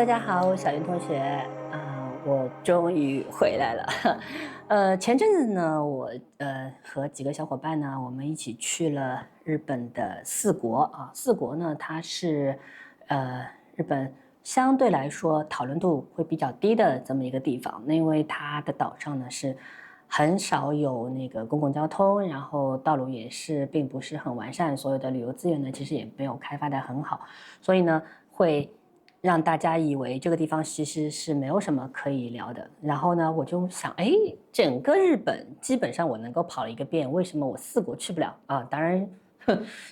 大家好，小云同学我终于回来了。前阵子呢，我和几个小伙伴呢，我们一起去了日本的四国啊。四国呢，它是日本相对来说讨论度会比较低的这么一个地方。那因为它的岛上呢是很少有那个公共交通，然后道路也是并不是很完善，所有的旅游资源呢其实也没有开发的很好，所以呢会让大家以为这个地方其实是没有什么可以聊的。然后呢，我就想，整个日本基本上我能够跑了一个遍，为什么我四国去不了啊？当然，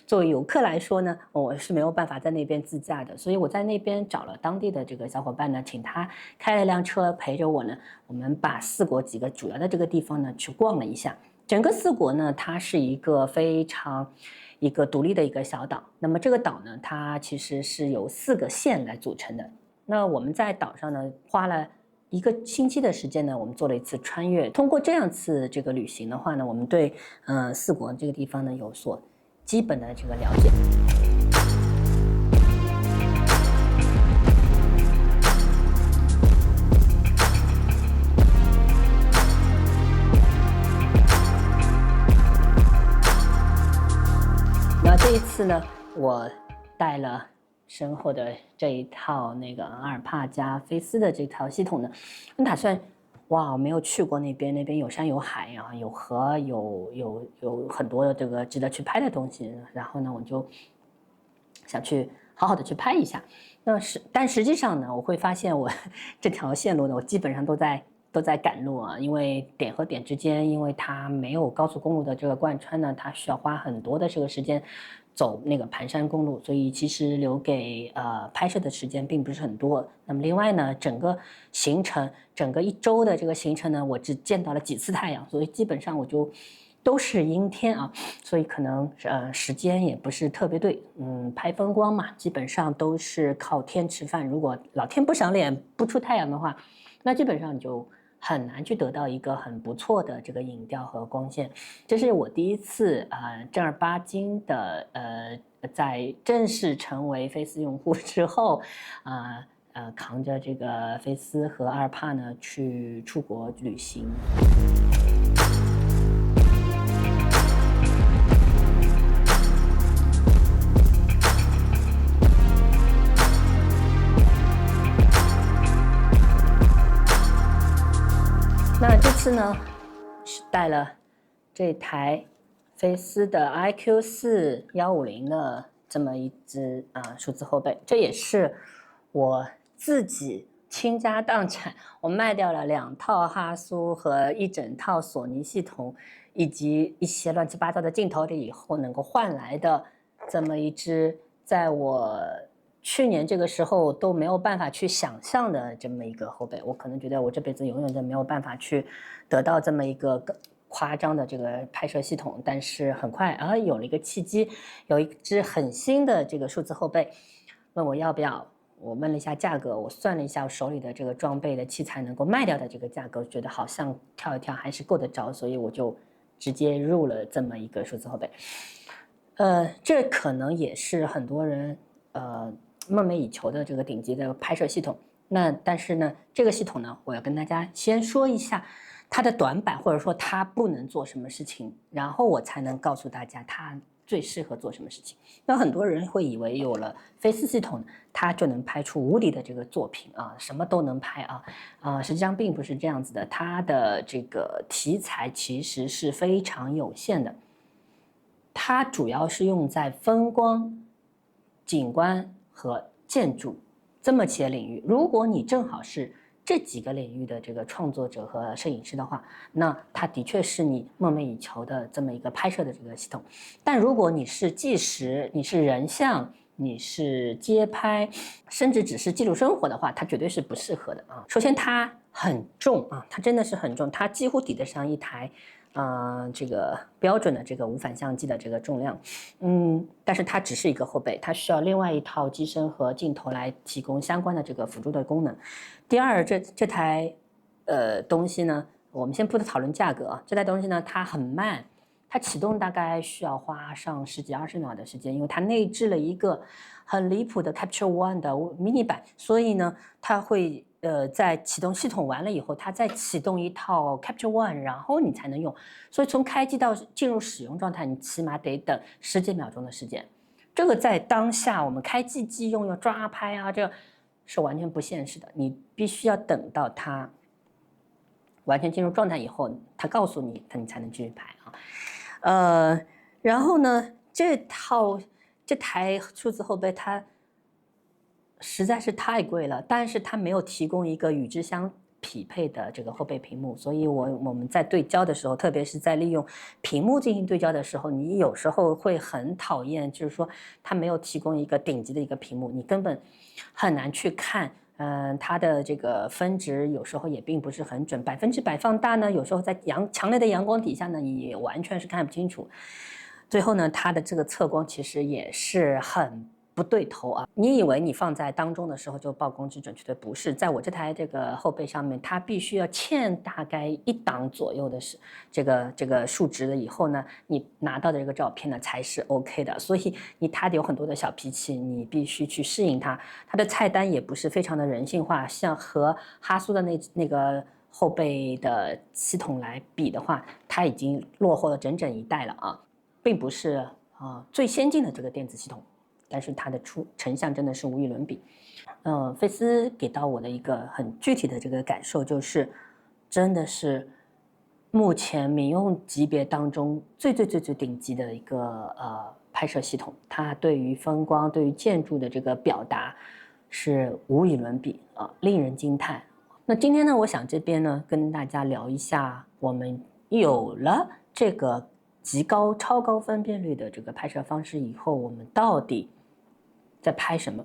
作为游客来说呢，我是没有办法在那边自驾的，所以我在那边找了当地的这个小伙伴呢，请他开了辆车陪着我呢，我们把四国几个主要的这个地方呢去逛了一下。整个四国呢，它是一个非常独立的一个小岛。那么这个岛呢，它其实是由4个县来组成的。那我们在岛上呢，花了1个星期的时间呢，我们做了一次穿越。通过这样次这个旅行的话呢，我们对四国这个地方呢有所基本的这个了解。这一次呢，我带了身后的这一套那个阿尔帕加菲斯的这套系统呢，我打算，哇，我没有去过那边，那边有山有海啊，有河，有很多的这个值得去拍的东西。然后呢，我就想去好好的去拍一下。但实际上呢，我会发现我这条线路呢，我基本上都在赶路啊，因为点和点之间，因为它没有高速公路的这个贯穿呢，它需要花很多的这个时间走那个盘山公路，所以其实留给拍摄的时间并不是很多。那么另外呢，整个行程，整个1周的这个行程呢，我只见到了几次太阳，所以基本上我就都是阴天啊，所以可能时间也不是特别对。拍风光嘛，基本上都是靠天吃饭。如果老天不赏脸，不出太阳的话，那基本上你就很难去得到一个很不错的这个影调和光线。这是我第一次正儿八经的在正式成为菲斯用户之后扛着这个菲斯和阿尔帕呢去出国旅行。那这次呢，是带了这台菲斯的 IQ4-150的这么一只数字后背，这也是我自己倾家荡产，我卖掉了2套哈苏和一整套索尼系统，以及一些乱七八糟的镜头里以后能够换来的这么一只，在我去年这个时候都没有办法去想象的这么一个后背。我可能觉得我这辈子永远都没有办法去得到这么一个夸张的这个拍摄系统，但是很快有了一个契机，有一只很新的这个数字后背，问我要不要。我问了一下价格，我算了一下我手里的这个装备的器材能够卖掉的这个价格，觉得好像跳一跳还是够得着，所以我就直接入了这么一个数字后背。这可能也是很多人梦寐以求的这个顶级的拍摄系统。但是呢，这个系统呢，我要跟大家先说一下它的短板，或者说它不能做什么事情，然后我才能告诉大家它最适合做什么事情。那很多人会以为有了菲斯系统，它就能拍出无敌的这个作品什么都能拍实际上并不是这样子的，它的这个题材其实是非常有限的，它主要是用在风光、景观和建筑这么些领域。如果你正好是这几个领域的这个创作者和摄影师的话，那它的确是你梦寐以求的这么一个拍摄的这个系统。但如果你是纪实，你是人像，你是街拍，甚至只是记录生活的话，它绝对是不适合的首先它很重它真的是很重，它几乎抵得上一台这个标准的这个无反相机的这个重量，但是它只是一个后背，它需要另外一套机身和镜头来提供相关的这个辅助的功能。第二，这台东西呢，我们先不讨论价格这台东西呢，它很慢，它启动大概需要花上10几20秒的时间，因为它内置了一个很离谱的 Capture One 的迷你版，所以呢，它会在启动系统完了以后，它再启动一套 Capture One， 然后你才能用。所以从开机到进入使用状态，你起码得等10几秒钟的时间。这个在当下我们开机用抓拍啊，这是完全不现实的。你必须要等到它完全进入状态以后，它告诉你，你才能继续拍啊。然后呢，这台数字后背它实在是太贵了，但是它没有提供一个与之相匹配的这个后背屏幕，所以我们在对焦的时候，特别是在利用屏幕进行对焦的时候，你有时候会很讨厌，就是说它没有提供一个顶级的一个屏幕，你根本很难去看。它的这个分值有时候也并不是很准，100%放大呢，有时候在强烈的阳光底下呢，也完全是看不清楚。最后呢，它的这个测光其实也是很不对头啊！你以为你放在当中的时候就曝光之准，绝对不是。在我这台这个后背上面，它必须要欠大概1档左右的这个数值了以后呢，你拿到的这个照片呢才是 OK 的。所以它有很多的小脾气，你必须去适应它。它的菜单也不是非常的人性化，像和哈苏的那个后背的系统来比的话，它已经落后了整整一代了啊，并不是最先进的这个电子系统。但是它的成像真的是无与伦比。菲斯给到我的一个很具体的这个感受就是，真的是目前民用级别当中最顶级的一个拍摄系统。它对于风光、对于建筑的这个表达是无与伦比啊，令人惊叹。那今天呢，我想这边呢跟大家聊一下，我们有了这个极高、超高分辨率的这个拍摄方式以后，我们到底在拍什么？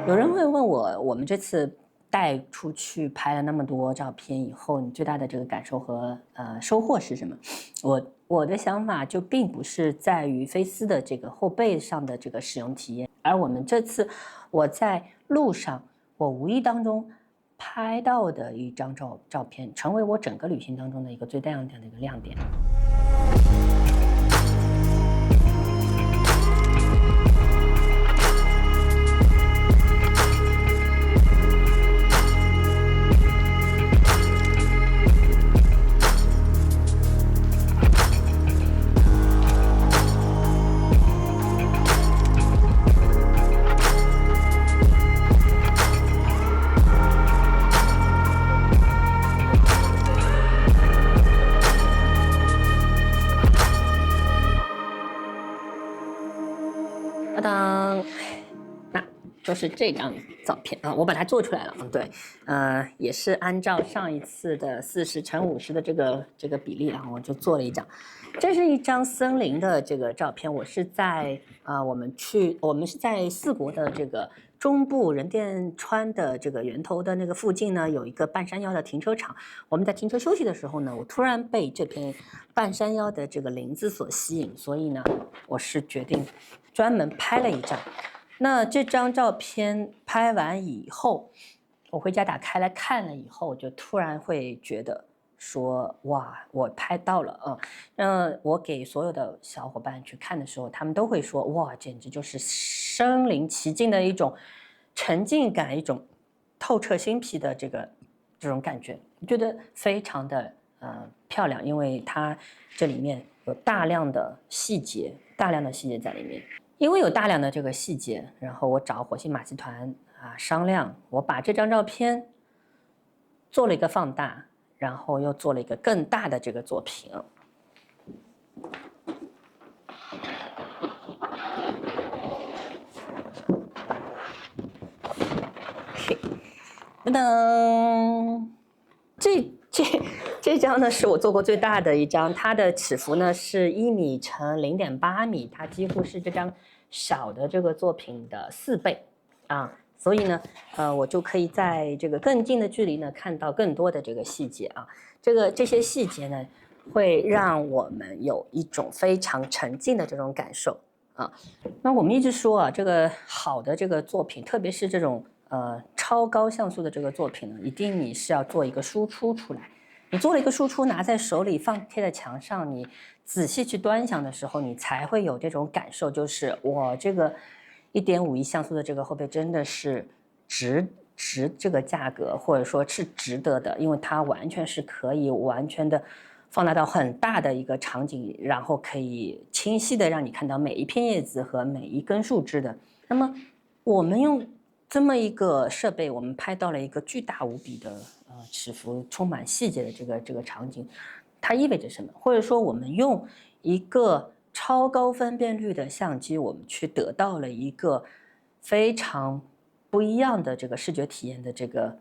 有人会问我们这次带出去拍了那么多照片以后，你最大的这个感受和收获是什么？我的想法就并不是在于菲斯的这个后背上的这个使用体验，而我们这次我在路上，我无意当中拍到的一张照片，成为我整个旅行当中的一个最亮点的一个亮点。当当，那就是这张照片啊，我把它做出来了。对，也是按照上一次的40×50的这个比例，然后我就做了一张。这是一张森林的这个照片，我是在我们是在4国的这个中部人店川的这个源头的那个附近呢，有一个半山腰的停车场。我们在停车休息的时候呢，我突然被这片半山腰的这个林子所吸引，所以呢，我是决定专门拍了一张。那这张照片拍完以后，我回家打开来看了以后，我就突然会觉得，说哇，我拍到了啊。我给所有的小伙伴去看的时候，他们都会说哇，简直就是身临其境的一种沉浸感，一种透彻心脾的这种感觉，我觉得非常的漂亮，因为它这里面有大量的细节在里面。因为有大量的这个细节，然后我找火星马戏团商量，我把这张照片做了一个放大，然后又做了一个更大的这个作品。噔噔，这张呢是我做过最大的一张，它的尺幅呢是1米乘0.8米，它几乎是这张小的这个作品的4倍啊，所以呢，我就可以在这个更近的距离呢看到更多的这个细节啊，这些细节呢会让我们有一种非常沉浸的这种感受啊。那我们一直说啊，这个好的这个作品，特别是这种超高像素的这个作品呢，一定你是要做一个输出出来。你做了一个输出，拿在手里，贴在墙上，你仔细去端详的时候，你才会有这种感受，就是我这个1.5亿像素的这个后背真的是值这个价格，或者说是值得的，因为它完全是可以完全的放大到很大的一个场景，然后可以清晰的让你看到每一片叶子和每一根树枝的。那么我们用这么一个设备，我们拍到了一个巨大无比的尺幅充满细节的这个场景，它意味着什么？或者说我们用一个超高分辨率的相机，我们去得到了一个非常不一样的这个视觉体验的这个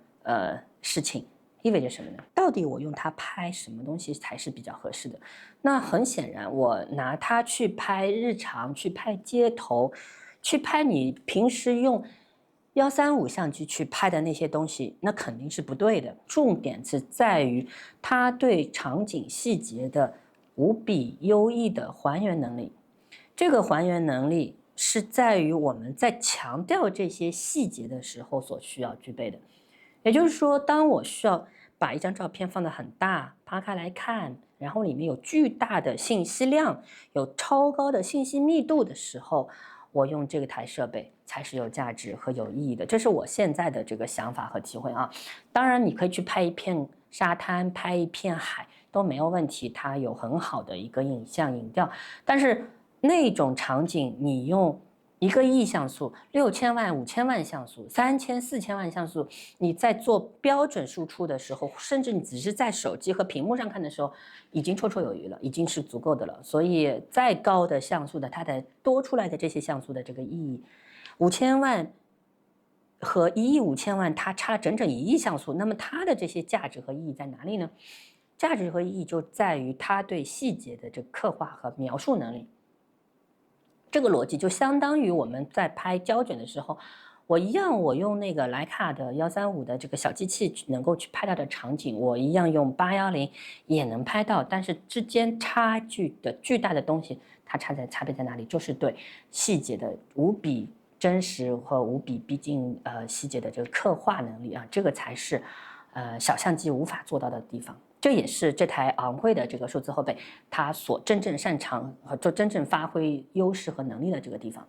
事情，意味着什么呢？到底我用它拍什么东西才是比较合适的？那很显然，我拿它去拍日常，去拍街头，去拍你平时用135相机去拍的那些东西，那肯定是不对的。重点是在于它对场景细节的无比优异的还原能力。这个还原能力是在于我们在强调这些细节的时候所需要具备的。也就是说，当我需要把一张照片放得很大，扒开来看，然后里面有巨大的信息量，有超高的信息密度的时候，我用这台设备才是有价值和有意义的。这是我现在的这个想法和体会啊。当然，你可以去拍一片沙滩，拍一片海都没有问题，它有很好的一个影像影调。但是那种场景，你用1个亿像素、6000万、5000万像素、3000、4000万像素，你在做标准输出的时候，甚至你只是在手机和屏幕上看的时候，已经绰绰有余了，已经是足够的了。所以再高的像素的，它的多出来的这些像素的这个意义，5000万和1亿5000万，它差了整整1亿像素，那么它的这些价值和意义在哪里呢？价值和意义就在于它对细节的这个刻画和描述能力。这个逻辑就相当于我们在拍胶卷的时候，我用那个徕卡的135的这个小机器能够去拍到的场景，我一样用810也能拍到，但是之间差距的巨大的东西，它差别在哪里？就是对细节的无比真实和无比逼近细节的这个刻画能力啊，这个才是小相机无法做到的地方。这也是这台昂贵的这个数字后背它所真正擅长和真正发挥优势和能力的这个地方。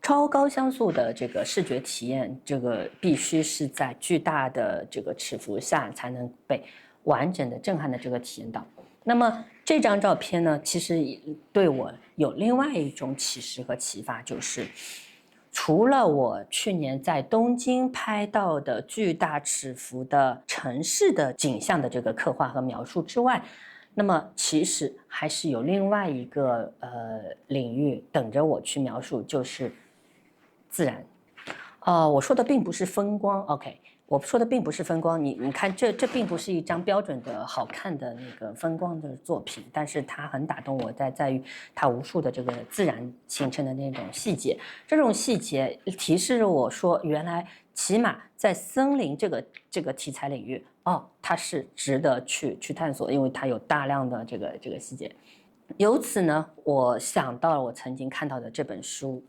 超高像素的这个视觉体验，这个必须是在巨大的这个尺幅下才能被完整的震撼的这个体验到。那么这张照片呢，其实对我有另外一种启示和启发，就是除了我去年在东京拍到的巨大尺幅的城市的景象的这个刻画和描述之外，那么其实还是有另外一个领域等着我去描述，就是自然。我说的并不是风光 ，OK， 我说的并不是风光。你看这并不是一张标准的好看的那个风光的作品，但是它很打动我，在于它无数的这个自然形成的那种细节。这种细节提示着我说，原来起码在森林这个题材领域，它是值得去探索，因为它有大量的这个细节。由此呢，我想到了我曾经看到的这本书，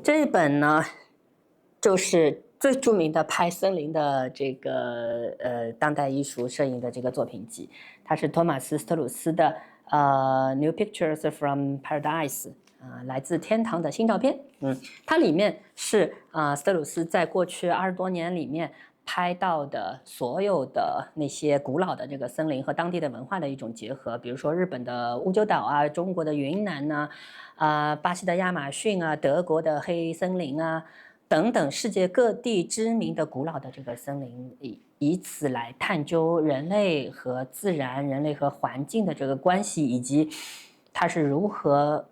这本呢，就是最著名的拍森林的这个当代艺术摄影的这个作品集，它是托马斯·斯特鲁斯的New Pictures from Paradise。来自天堂的新照片。它里面是斯特鲁斯在过去20多年里面拍到的所有的那些古老的这个森林和当地的文化的一种结合，比如说日本的乌鸠岛啊，中国的云南呐，巴西的亚马逊啊，德国的黑森林啊，等等世界各地知名的古老的这个森林，以此来探究人类和自然、人类和环境的这个关系，以及它是如何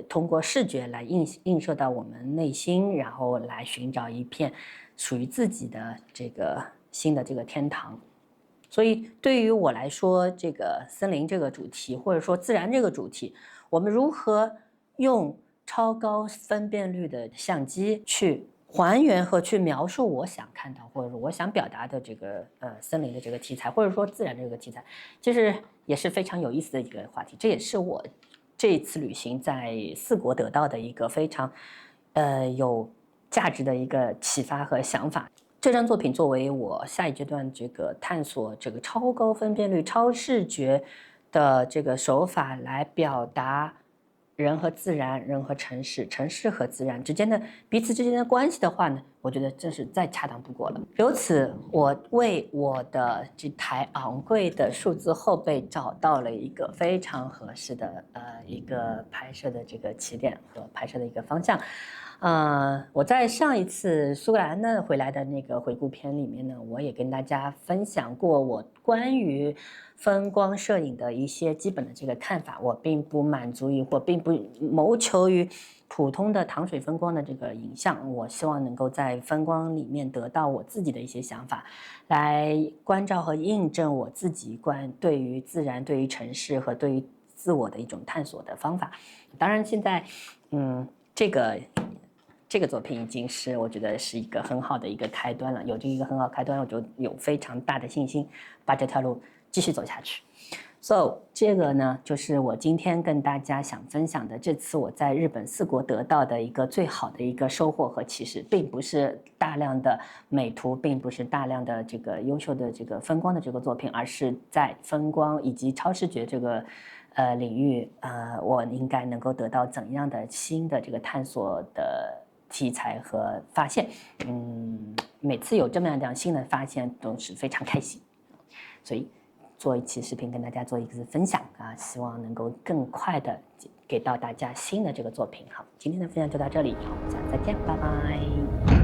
通过视觉来映射到我们内心，然后来寻找一片属于自己的这个新的这个天堂。所以对于我来说，这个森林这个主题，或者说自然这个主题，我们如何用超高分辨率的相机去还原和去描述我想看到或者我想表达的这个森林的这个题材，或者说自然这个题材，其实也是非常有意思的一个话题。这也是我这一次旅行在4国得到的一个非常有价值的一个启发和想法。这张作品作为我下一阶段这个探索这个超高分辨率、超视觉的这个手法来表达人和自然、人和城市、城市和自然之间的彼此之间的关系的话呢，我觉得这是再恰当不过了。由此，我为我的这台昂贵的数字后背找到了一个非常合适的一个拍摄的这个起点和拍摄的一个方向。我在上一次苏格兰的回来的那个回顾片里面呢，我也跟大家分享过我关于风光摄影的一些基本的这个看法。我并不满足于或并不谋求于普通的糖水风光的这个影像，我希望能够在风光里面得到我自己的一些想法，来关照和印证我自己对于自然、对于城市和对于自我的一种探索的方法。当然，现在这个作品已经是我觉得是一个很好的一个开端了，有这一个很好开端，我就有非常大的信心把这条路继续走下去。So 这个呢，就是我今天跟大家想分享的，这次我在日本4国得到的一个最好的一个收获和启示，并不是大量的美图，并不是大量的这个优秀的这个风光的这个作品，而是在风光以及超视觉这个领域，我应该能够得到怎样的新的这个探索的题材和发现。每次有这么样新的发现都是非常开心，所以做一期视频跟大家做一个分享希望能够更快的给到大家新的这个作品。好，今天的分享就到这里，好，下次再见，拜拜。